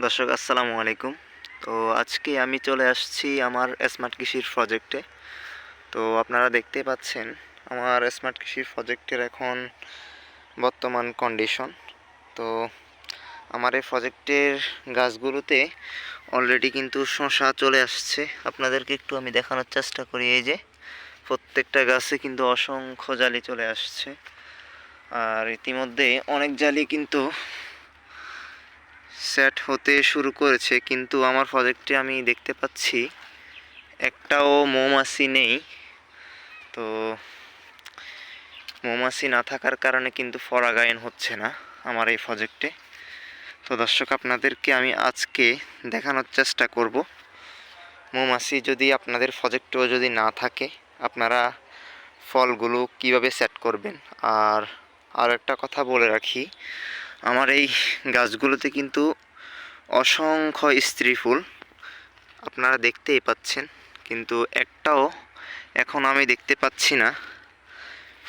দর্শক আসসালামু আলাইকুম। তো আজকে আমি চলে আসছি আমার স্মার্ট কৃষির প্রজেক্টে। তো আপনারা দেখতেই পাচ্ছেন আমার স্মার্ট কৃষির প্রজেক্টের এখন বর্তমান কন্ডিশন। তো আমার এই প্রজেক্টের গাছগুলোতে অলরেডি কিন্তু শসা চলে আসছে। আপনাদেরকে একটু আমি দেখানোর চেষ্টা করি। এই যে প্রত্যেকটা গাছে কিন্তু অসংখ্য জালি চলে আসছে, আর ইতিমধ্যে অনেক জালি কিন্তু সেট হতে শুরু করেছে, কিন্তু আমার প্রজেক্টে আমি দেখতে পাচ্ছি একটাও মৌমাছি নেই। তো মৌমাছি না থাকার কারণে কিন্তু পরাগায়ন হচ্ছে না আমার এই প্রজেক্টে। তো দর্শক, আপনাদেরকে আমি আজকে দেখানোর চেষ্টা করব মৌমাছি যদি আপনাদের প্রজেক্টেও যদি না থাকে আপনারা ফলগুলো কিভাবে সেট করবেন। আর একটা কথা বলে রাখি, আমার এই গাছগুলোতে কিন্তু অসংখ্য স্ত্রী ফুল আপনারা দেখতেই পাচ্ছেন, কিন্তু একটাও এখন আমি দেখতে পাচ্ছি না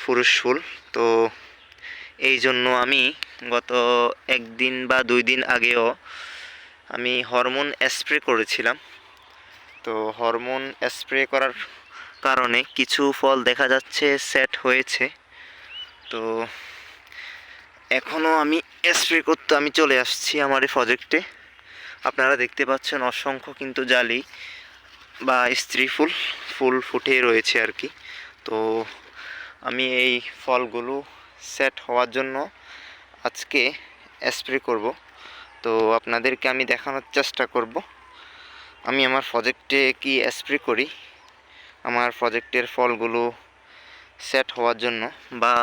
পুরুষ ফুল। তো এই জন্য আমি গত একদিন বা 2 দিন আগেও আমি হরমোন স্প্রে করেছিলাম। তো হরমোন স্প্রে করার কারণে কিছু ফল দেখা যাচ্ছে সেট হয়েছে। তো এখনও আমি স্প্রে করতে আমি চলে আসছি আমার এই প্রজেক্টে। আপনারা দেখতে পাচ্ছেন অসংখ্য কিন্তু জালি বা স্ত্রী ফুল ফুটে রয়েছে আর কি। তো আমি এই ফলগুলো সেট হওয়ার জন্য আজকে স্প্রে করব। তো আপনাদেরকে আমি দেখানোর চেষ্টা করব আমি আমার প্রজেক্টে কি স্প্রে করি আমার প্রজেক্টের ফলগুলো সেট হওয়ার জন্য। বা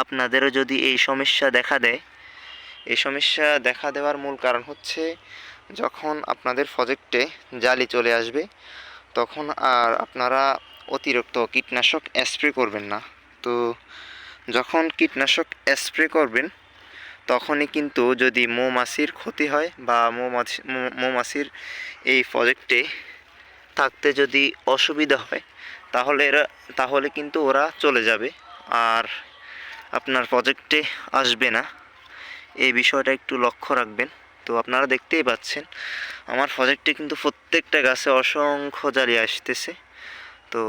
আপনাদেরও যদি এই সমস্যা দেখা দেয়, এই সমস্যা দেখা দেওয়ার মূল কারণ হচ্ছে যখন আপনাদের প্রজেক্টে জালি চলে আসবে তখন আর আপনারা অতিরিক্ত কীটনাশক স্প্রে করবেন না। তো যখন কীটনাশক স্প্রে করবেন তখনই কিন্তু যদি মৌমাছির ক্ষতি হয় বা মৌমাছির এই প্রজেক্টে থাকতে যদি অসুবিধা হয় তাহলে কিন্তু ওরা চলে যাবে আর আপনার প্রজেক্টে আসবে না। এই বিষয়টা একটু লক্ষ্য রাখবেন। তো আপনারা দেখতেই পাচ্ছেন আমার প্রজেক্টে কিন্তু প্রত্যেকটা গাছে অসংখ্য জালি আসতেছে। তো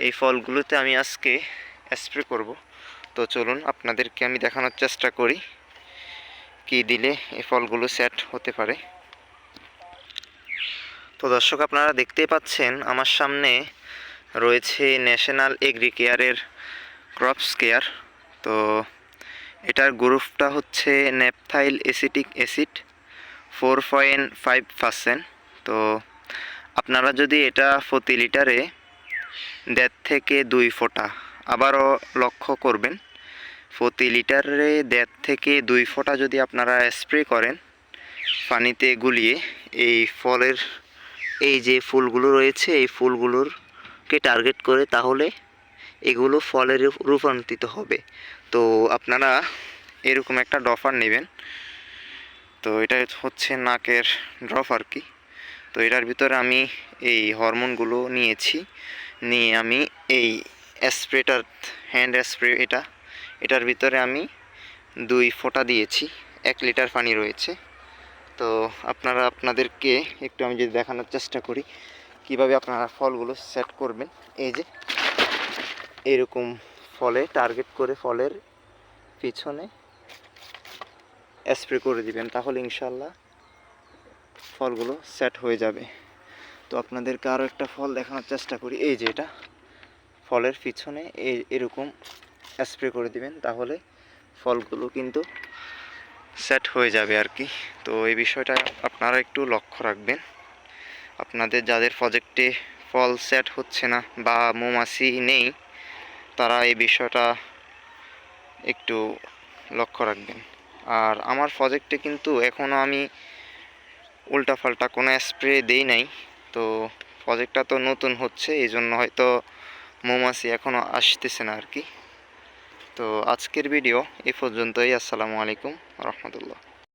এই ফলগুলোতে আমি আজকে স্প্রে করব। তো চলুন আপনাদেরকে আমি দেখানোর চেষ্টা করি কি দিলে এই ফলগুলো সেট হতে পারে। তো দর্শক, আপনারা দেখতেই পাচ্ছেন আমার সামনে রয়েছে ন্যাশনাল এগ্রিকেয়ারের ক্রপস কেয়ার। তো এটার গ্রুপটা হচ্ছে ন্যাপথাইল এসিটিক অ্যাসিড 4.5%। তো আপনারা যদি এটা প্রতি লিটারে 1.5 থেকে 2 ফোঁটা, আবারও লক্ষ্য করবেন প্রতি লিটারে 1.5 থেকে 2 ফোঁটা যদি আপনারা স্প্রে করেন পানিতে গুলিয়ে এই ফলের এই যে ফুলগুলো রয়েছে এই ফুলগুলোরকে টার্গেট করে, তাহলে এগুলো ফলে রূপান্তরিত হবে। তো আপনারা এরকম একটা ড্রপার নেবেন। তো এটা হচ্ছে নাকের ড্রপ আর কি। তো এটার ভিতরে আমি এই হরমোনগুলো নিয়ে আমি এই স্প্রেটার হ্যান্ড স্প্রে এটার ভিতরে আমি 2 ফোঁটা দিয়েছি। 1 লিটার পানি রয়েছে। তো আপনাদেরকে একটু আমি যদি দেখানোর চেষ্টা করি কিভাবে আপনারা ফলগুলো সেট করবেন। এই যে এরকম ফলে টার্গেট করে ফলের পিছনে স্প্রে করে দিবেন, তাহলে ইনশাল্লাহ ফলগুলো সেট হয়ে যাবে। তো আপনাদেরকে আরও একটা ফল দেখানোর চেষ্টা করি। এই যে এটা ফলের পিছনে এরকম স্প্রে করে দিবেন, তাহলে ফলগুলো কিন্তু সেট হয়ে যাবে আর কি। তো এই বিষয়টা আপনারা একটু লক্ষ্য রাখবেন। আপনাদের যাদের প্রজেক্টে ফল সেট হচ্ছে না বা মৌমাছি নেই তারা এই বিষয়টা একটু লক্ষ্য রাখবেন। আর আমার প্রজেক্টে কিন্তু এখনও আমি উল্টাপাল্টা কোনো স্প্রে দেই নাই। তো প্রজেক্টটা তো নতুন হচ্ছে, এই জন্য হয়তো মৌমাছি এখনও আসতেছে না আর কি। তো আজকের ভিডিও এই পর্যন্তই। আসসালামু আলাইকুম রহমতুল্লাহ।